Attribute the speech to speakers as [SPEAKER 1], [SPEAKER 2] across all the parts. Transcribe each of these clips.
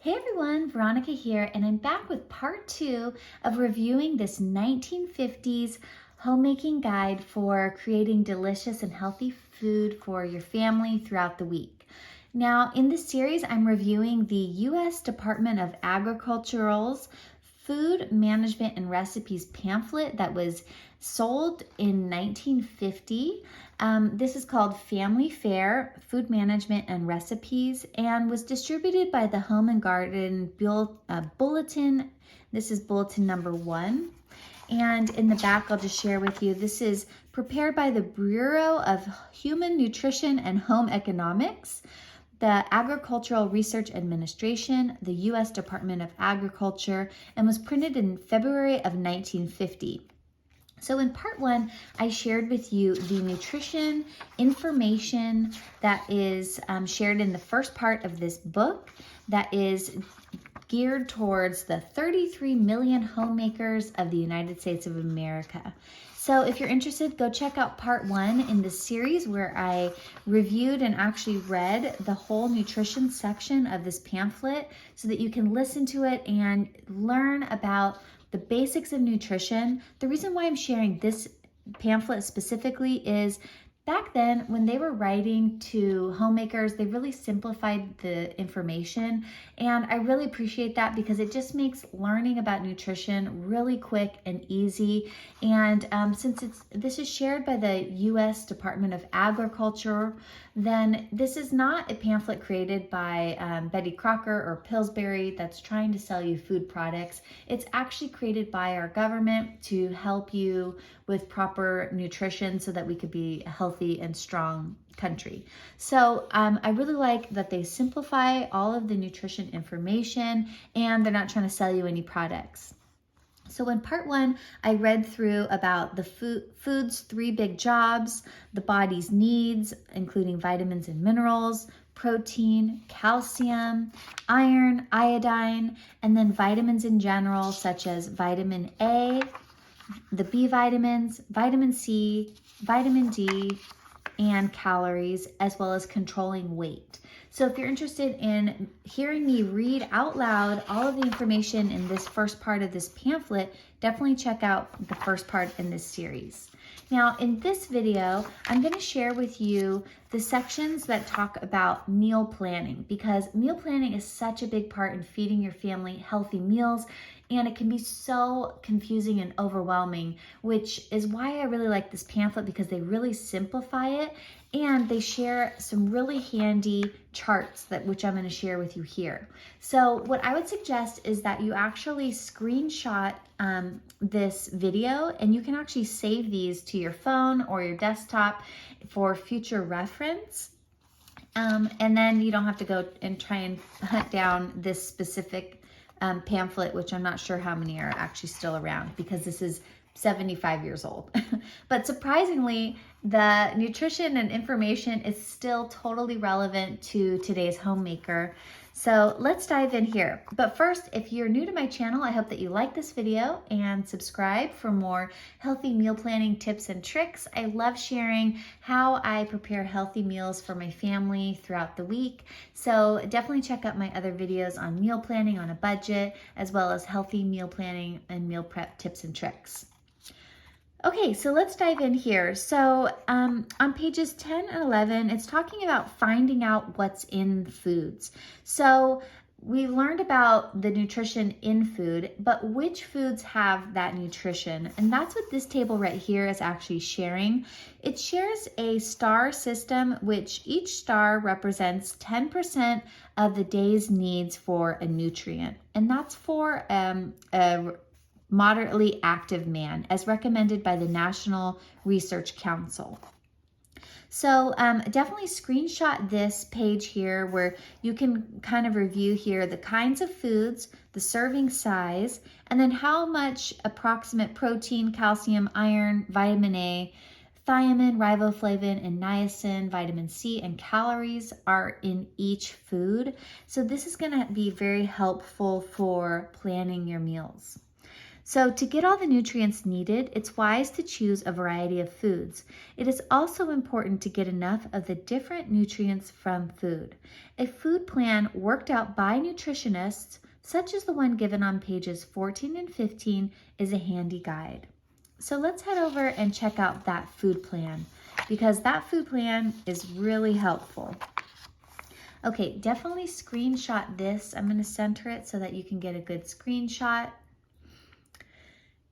[SPEAKER 1] Hey everyone, Veronica here, and I'm back with part 2 of reviewing this 1950s homemaking guide for creating delicious and healthy food for your family throughout the week. Now, in this series, I'm reviewing the U.S. Department of Agriculture's Food Management and Recipes pamphlet that was sold in 1950. This is called Family Fare, Food Management and Recipes, and was distributed by the Home and Garden Bulletin. This is bulletin number 1. And in the back, I'll just share with you, this is prepared by the Bureau of Human Nutrition and Home Economics, the Agricultural Research Administration, the U.S. Department of Agriculture, and was printed in February of 1950. So in part 1, I shared with you the nutrition information that is shared in the first part of this book that is geared towards the 33 million homemakers of the United States of America. So if you're interested, go check out part 1 in this series where I reviewed and actually read the whole nutrition section of this pamphlet so that you can listen to it and learn about the basics of nutrition. The reason why I'm sharing this pamphlet specifically is back then when they were writing to homemakers, they really simplified the information. And I really appreciate that because it just makes learning about nutrition really quick and easy. And since this is shared by the U.S. Department of Agriculture, then this is not a pamphlet created by Betty Crocker or Pillsbury that's trying to sell you food products. It's actually created by our government to help you with proper nutrition so that we could be a healthy and strong country. So I really like that they simplify all of the nutrition information and they're not trying to sell you any products. So in part 1, I read through about the food's 3 big jobs, the body's needs, including vitamins and minerals, protein, calcium, iron, iodine, and then vitamins in general, such as vitamin A, the B vitamins, vitamin C, vitamin D, and calories, as well as controlling weight. So if you're interested in hearing me read out loud all of the information in this first part of this pamphlet, definitely check out the first part in this series. Now, in this video, I'm going to share with you the sections that talk about meal planning, because meal planning is such a big part in feeding your family healthy meals, and it can be so confusing and overwhelming, which is why I really like this pamphlet, because they really simplify it and they share some really handy charts which I'm going to share with you here. So what I would suggest is that you actually screenshot this video, and you can actually save these to your phone or your desktop for future reference. And then you don't have to go and try and hunt down this specific pamphlet, which I'm not sure how many are actually still around because this is 75 years old. But surprisingly, the nutrition and information is still totally relevant to today's homemaker. So let's dive in here. But first, if you're new to my channel, I hope that you like this video and subscribe for more healthy meal planning tips and tricks. I love sharing how I prepare healthy meals for my family throughout the week. So definitely check out my other videos on meal planning on a budget, as well as healthy meal planning and meal prep tips and tricks. Okay, so let's dive in here. So on pages 10 and 11, it's talking about finding out what's in foods. So we learned about the nutrition in food, but which foods have that nutrition? And that's what this table right here is actually sharing. It shares a star system, which each star represents 10% of the day's needs for a nutrient. And that's for a moderately active man, as recommended by the National Research Council. So definitely screenshot this page here where you can kind of review here the kinds of foods, the serving size, and then how much approximate protein, calcium, iron, vitamin A, thiamine, riboflavin, and niacin, vitamin C, and calories are in each food. So this is going to be very helpful for planning your meals. So to get all the nutrients needed, it's wise to choose a variety of foods. It is also important to get enough of the different nutrients from food. A food plan worked out by nutritionists, such as the one given on pages 14 and 15, is a handy guide. So let's head over and check out that food plan, because that food plan is really helpful. Okay, definitely screenshot this. I'm going to center it so that you can get a good screenshot.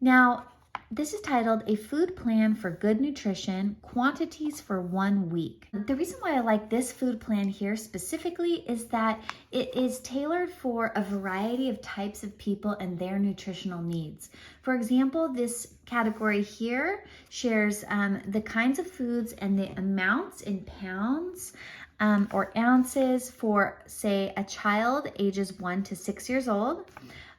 [SPEAKER 1] Now, this is titled A Food Plan for Good Nutrition, Quantities for 1 Week. The reason why I like this food plan here specifically is that it is tailored for a variety of types of people and their nutritional needs. For example, this category here shares the kinds of foods and the amounts in pounds or ounces for, say, a child ages 1 to 6 years old.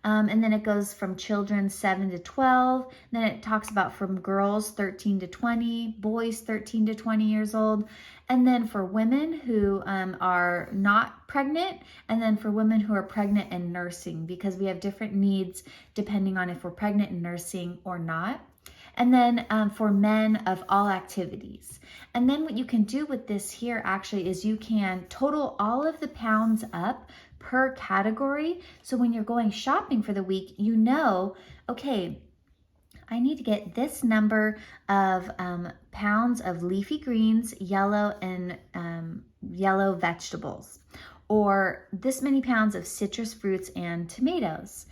[SPEAKER 1] And then it goes from children 7 to 12. Then it talks about from girls 13 to 20, boys 13 to 20 years old. And then for women who are not pregnant, and then for women who are pregnant and nursing, because we have different needs depending on if we're pregnant and nursing or not. And then for men of all activities. And then what you can do with this here actually is you can total all of the pounds up per category. So when you're going shopping for the week, you know, okay, I need to get this number of pounds of leafy greens, yellow and yellow vegetables, or this many pounds of citrus fruits and tomatoes.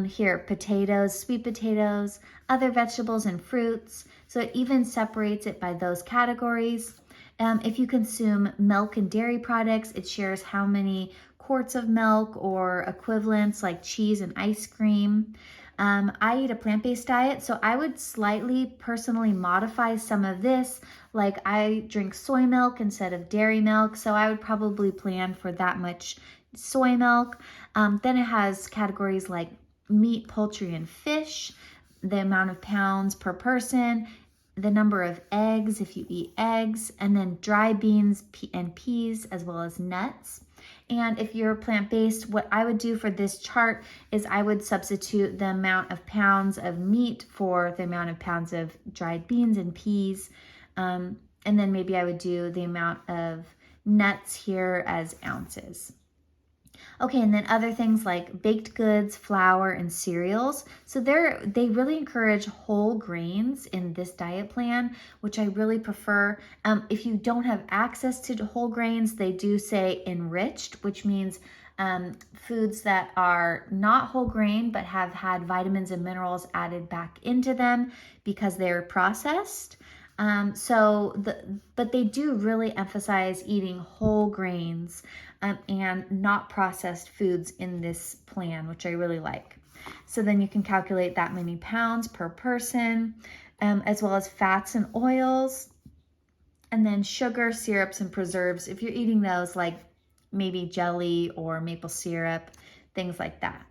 [SPEAKER 1] Here, potatoes, sweet potatoes, other vegetables and fruits. So it even separates it by those categories. If you consume milk and dairy products, it shares how many quarts of milk or equivalents like cheese and ice cream. I eat a plant-based diet, so I would slightly personally modify some of this. Like I drink soy milk instead of dairy milk, so I would probably plan for that much soy milk. Then it has categories like meat, poultry, and fish, the amount of pounds per person, the number of eggs if you eat eggs, and then dry beans and peas, as well as nuts. And if you're plant-based, what I would do for this chart is I would substitute the amount of pounds of meat for the amount of pounds of dried beans and peas. And then maybe I would do the amount of nuts here as ounces. Okay, and then other things like baked goods, flour, and cereals. So they really encourage whole grains in this diet plan, which I really prefer. If you don't have access to whole grains, they do say enriched, which means foods that are not whole grain but have had vitamins and minerals added back into them because they're processed. But they do really emphasize eating whole grains and not processed foods in this plan, which I really like. So then you can calculate that many pounds per person, as well as fats and oils, and then sugar, syrups, and preserves. If you're eating those, like maybe jelly or maple syrup, things like that.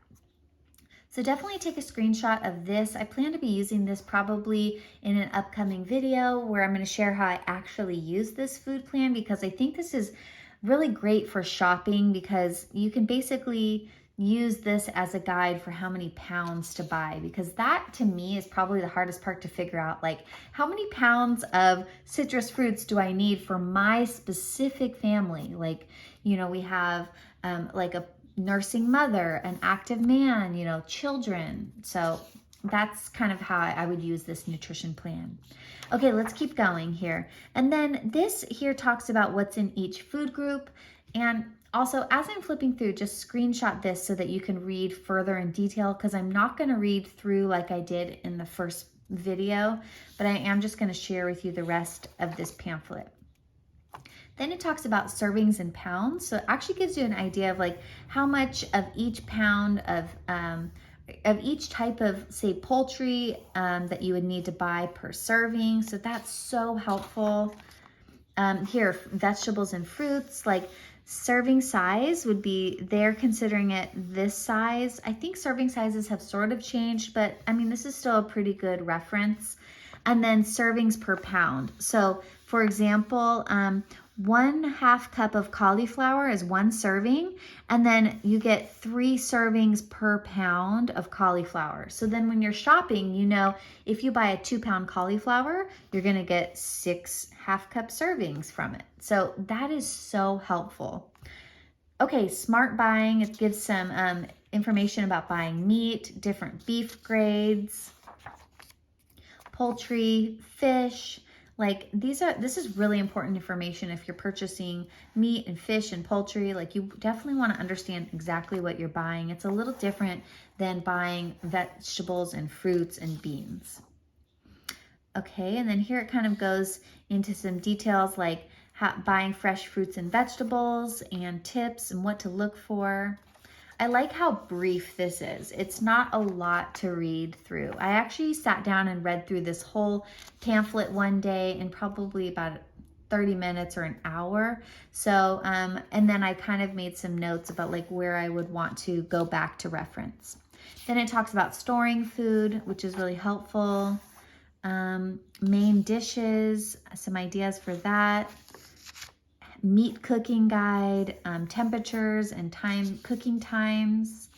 [SPEAKER 1] So definitely take a screenshot of this. I plan to be using this probably in an upcoming video where I'm going to share how I actually use this food plan, because I think this is really great for shopping, because you can basically use this as a guide for how many pounds to buy, because that to me is probably the hardest part to figure out, like how many pounds of citrus fruits do I need for my specific family? Like, you know, we have like a nursing mother, an active man, you know, children. So that's kind of how I would use this nutrition plan. Okay, let's keep going here. And then this here talks about what's in each food group. And also, as I'm flipping through, just screenshot this so that you can read further in detail, because I'm not going to read through like I did in the first video, but I am just going to share with you the rest of this pamphlet. Then it talks about servings in pounds. So it actually gives you an idea of like how much of each pound of each type of, say, poultry that you would need to buy per serving. So that's so helpful. Here, vegetables and fruits, like serving size would be, they're considering it this size. I think serving sizes have sort of changed, but I mean, this is still a pretty good reference. And then servings per pound. So for example, 1/2 cup of cauliflower is 1 serving, and then you get 3 servings per pound of cauliflower. So then when you're shopping, you know, if you buy a 2-pound cauliflower, you're gonna get 6 half-cup servings from it. So that is so helpful. Okay, smart buying, it gives some information about buying meat, different beef grades, poultry, fish. Like this is really important information if you're purchasing meat and fish and poultry. Like you definitely want to understand exactly what you're buying. It's a little different than buying vegetables and fruits and beans. Okay, and then here it kind of goes into some details like buying fresh fruits and vegetables and tips and what to look for. I like how brief this is. It's not a lot to read through. I actually sat down and read through this whole pamphlet one day in probably about 30 minutes or an hour. So, and then I kind of made some notes about like where I would want to go back to reference. Then it talks about storing food, which is really helpful. Main dishes, some ideas for that. Meat cooking guide, temperatures and cooking times.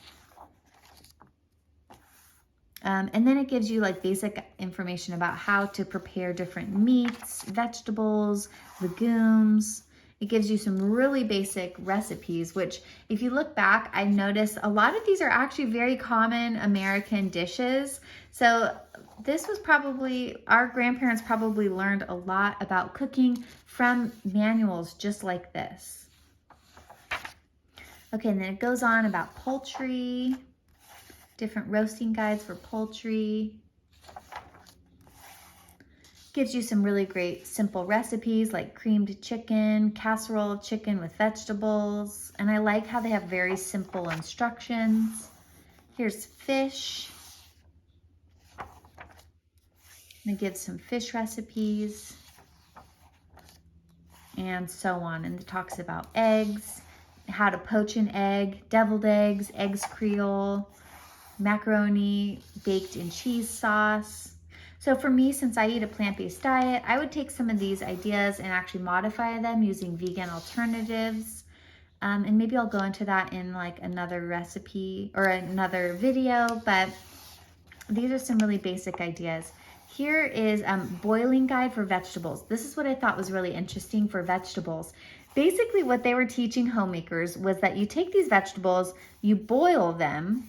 [SPEAKER 1] And then it gives you like basic information about how to prepare different meats, vegetables, legumes. It gives you some really basic recipes, which if you look back, I've noticed a lot of these are actually very common American dishes. So this was probably, our grandparents probably learned a lot about cooking from manuals just like this. Okay, and then it goes on about poultry, different roasting guides for poultry. Gives you some really great simple recipes like creamed chicken, casserole of chicken with vegetables. And I like how they have very simple instructions. Here's fish. And it gives some fish recipes and so on. And it talks about eggs, how to poach an egg, deviled eggs, eggs Creole, macaroni baked in cheese sauce. So for me, since I eat a plant-based diet, I would take some of these ideas and actually modify them using vegan alternatives. And maybe I'll go into that in like another recipe or another video, but these are some really basic ideas. Here is boiling guide for vegetables. This is what I thought was really interesting for vegetables. Basically what they were teaching homemakers was that you take these vegetables, you boil them,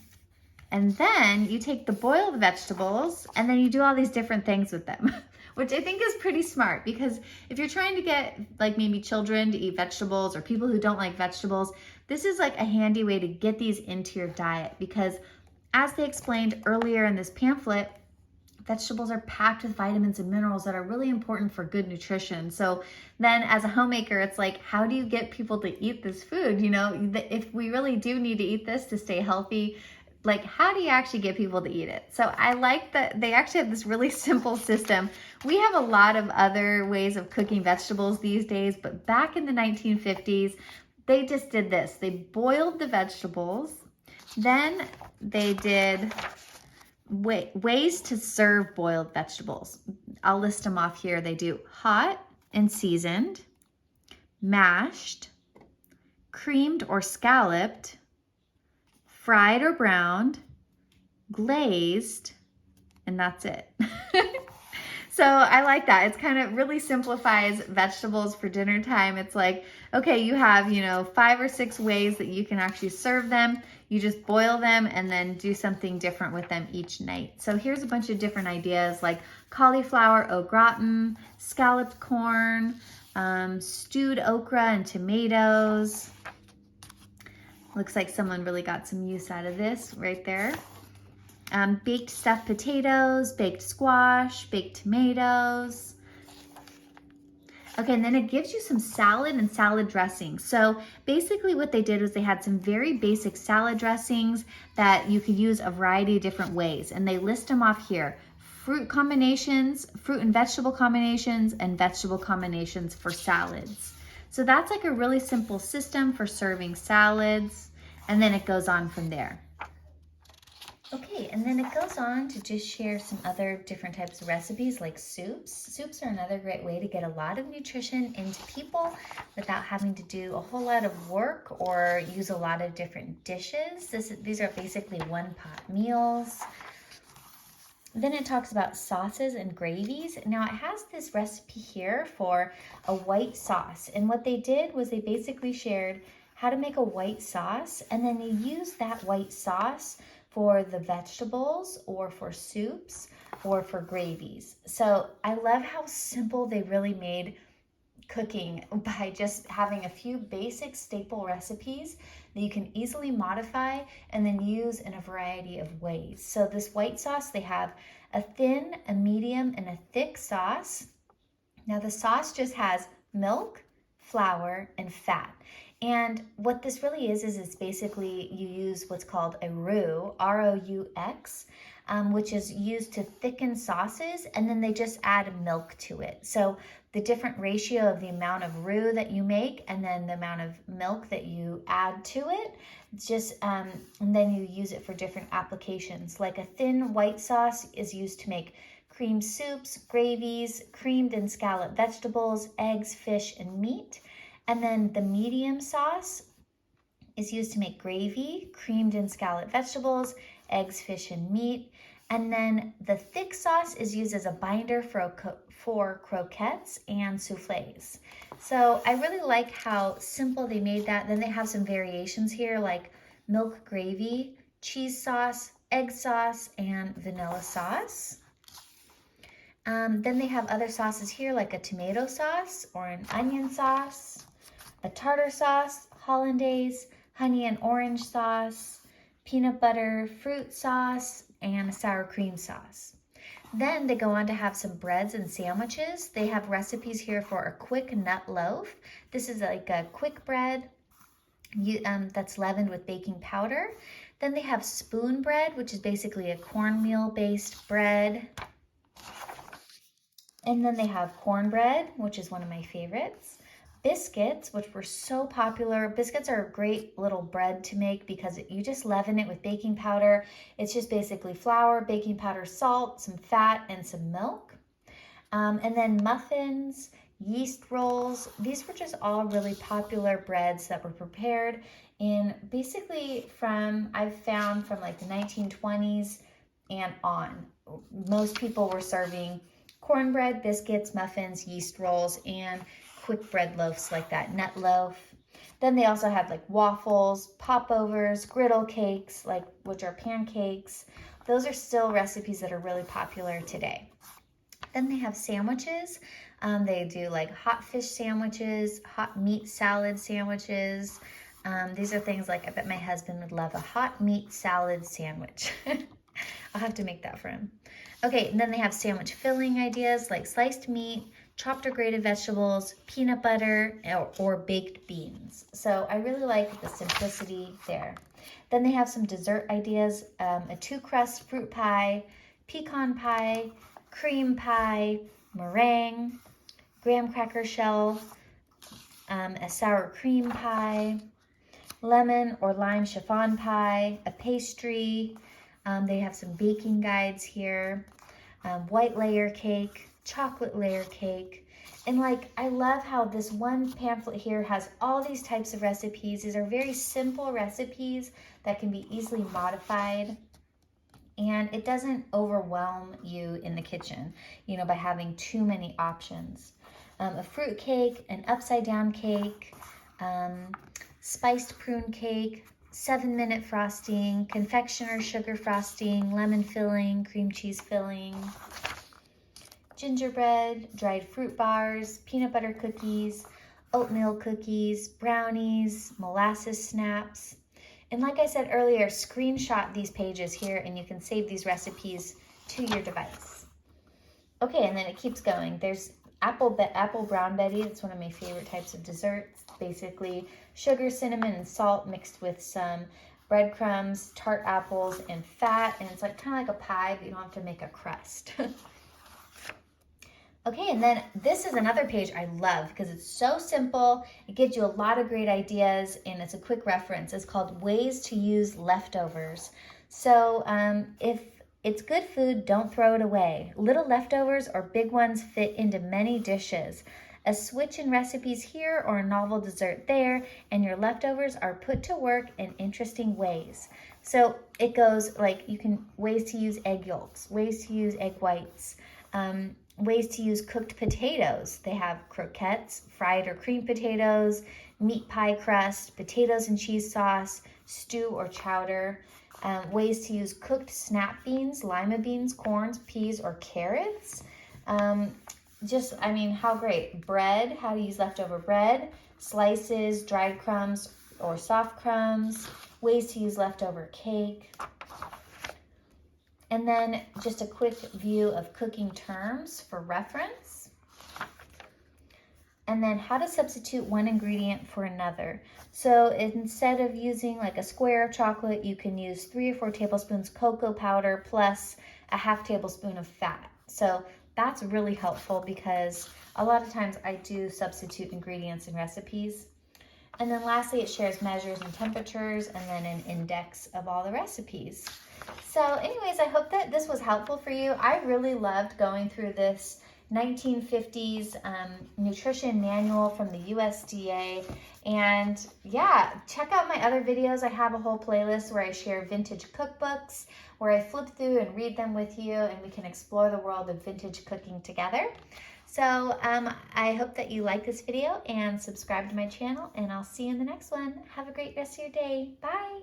[SPEAKER 1] and then you take the boiled vegetables and then you do all these different things with them, which I think is pretty smart because if you're trying to get like maybe children to eat vegetables or people who don't like vegetables, this is like a handy way to get these into your diet because as they explained earlier in this pamphlet, vegetables are packed with vitamins and minerals that are really important for good nutrition. So then as a homemaker, it's like, how do you get people to eat this food? You know, if we really do need to eat this to stay healthy, like how do you actually get people to eat it? So I like that they actually have this really simple system. We have a lot of other ways of cooking vegetables these days, but back in the 1950s, they just did this. They boiled the vegetables, then they did ways to serve boiled vegetables. I'll list them off here. They do hot and seasoned, mashed, creamed or scalloped, fried or browned, glazed, and that's it. So I like that. It's kind of really simplifies vegetables for dinner time. It's like, okay, you have, 5 or 6 ways that you can actually serve them. You just boil them and then do something different with them each night. So here's a bunch of different ideas like cauliflower au gratin, scalloped corn, stewed okra and tomatoes. Looks like someone really got some use out of this right there. Baked stuffed potatoes, baked squash, baked tomatoes. Okay, and then it gives you some salad and salad dressings. So basically what they did was they had some very basic salad dressings that you could use a variety of different ways. And they list them off here. Fruit combinations, fruit and vegetable combinations, and vegetable combinations for salads. So that's like a really simple system for serving salads. And then it goes on from there. Okay, and then it goes on to just share some other different types of recipes like soups. Soups are another great way to get a lot of nutrition into people without having to do a whole lot of work or use a lot of different dishes. These are basically one-pot meals. Then it talks about sauces and gravies. Now it has this recipe here for a white sauce. And what they did was they basically shared how to make a white sauce, and then they use that white sauce for the vegetables or for soups or for gravies. So I love how simple they really made cooking by just having a few basic staple recipes that you can easily modify and then use in a variety of ways. So this white sauce, they have a thin, a medium, and a thick sauce. Now the sauce just has milk, flour, and fat. And what this really is it's basically you use what's called a roux, R-O-U-X, which is used to thicken sauces, and then they just add milk to it. So the different ratio of the amount of roux that you make and then the amount of milk that you add to it, and then you use it for different applications. Like a thin white sauce is used to make cream soups, gravies, creamed and scalloped vegetables, eggs, fish, and meat. And then the medium sauce is used to make gravy, creamed and scalloped vegetables, eggs, fish, and meat. And then the thick sauce is used as a binder for croquettes and souffles. So I really like how simple they made that. Then they have some variations here like milk gravy, cheese sauce, egg sauce, and vanilla sauce. Then they have other sauces here like a tomato sauce or an onion sauce, a tartar sauce, hollandaise, honey and orange sauce, peanut butter, fruit sauce, and a sour cream sauce. Then they go on to have some breads and sandwiches. They have recipes here for a quick nut loaf. This is like a quick bread that's leavened with baking powder. Then they have spoon bread, which is basically a cornmeal-based bread. And then they have cornbread, which is one of my favorites. Biscuits, which were so popular. Biscuits are a great little bread to make because you just leaven it with baking powder. It's just basically flour, baking powder, salt, some fat, and some milk. And then muffins, yeast rolls. These were just all really popular breads that were prepared in basically I've found from like the 1920s and on. Most people were serving cornbread, biscuits, muffins, yeast rolls, and quick bread loaves like that, nut loaf. Then they also have like waffles, popovers, griddle cakes, which are pancakes. Those are still recipes that are really popular today. Then they have sandwiches. They do like hot fish sandwiches, hot meat salad sandwiches. These are things like I bet my husband would love a hot meat salad sandwich. I'll have to make that for him. Okay, and then they have sandwich filling ideas like sliced meat, chopped or grated vegetables, peanut butter, or baked beans. So I really like the simplicity there. Then they have some dessert ideas, a two-crust fruit pie, pecan pie, cream pie, meringue, graham cracker shell, a sour cream pie, lemon or lime chiffon pie, a pastry. They have some baking guides here, white layer cake, chocolate layer cake. And I love how this one pamphlet here has all these types of recipes. These are very simple recipes that can be easily modified. And it doesn't overwhelm you in the kitchen, by having too many options. A fruit cake, an upside down cake, spiced prune cake, 7-minute frosting, confectioner sugar frosting, lemon filling, cream cheese filling, gingerbread, dried fruit bars, peanut butter cookies, oatmeal cookies, brownies, molasses snaps. And like I said earlier, screenshot these pages here and you can save these recipes to your device. Okay, and then it keeps going. There's apple brown betty. It's one of my favorite types of desserts. Basically, sugar, cinnamon, and salt mixed with some breadcrumbs, tart apples, and fat. And it's kind of like a pie, but you don't have to make a crust. Okay, and then this is another page I love because it's so simple. It gives you a lot of great ideas and it's a quick reference. It's called Ways to Use Leftovers. So if it's good food, don't throw it away. Little leftovers or big ones fit into many dishes. A switch in recipes here or a novel dessert there, and your leftovers are put to work in interesting ways. So it goes like ways to use egg yolks, ways to use egg whites, ways to use cooked potatoes. They have croquettes, fried or creamed potatoes, meat pie crust, potatoes and cheese sauce, stew or chowder. Ways to use cooked snap beans, lima beans, corns, peas, or carrots. How great. Bread, how to use leftover bread, slices, dried crumbs or soft crumbs, ways to use leftover cake. And then just a quick view of cooking terms for reference. And then how to substitute one ingredient for another. So instead of using like a square of chocolate, you can use 3 or 4 tablespoons cocoa powder plus a half tablespoon of fat. So that's really helpful because a lot of times I do substitute ingredients in recipes. And then lastly, it shares measures and temperatures and then an index of all the recipes. So anyways, I hope that this was helpful for you. I really loved going through this 1950s nutrition manual from the USDA. And yeah, check out my other videos. I have a whole playlist where I share vintage cookbooks, where I flip through and read them with you, and we can explore the world of vintage cooking together. So I hope that you like this video and subscribe to my channel, and I'll see you in the next one. Have a great rest of your day. Bye.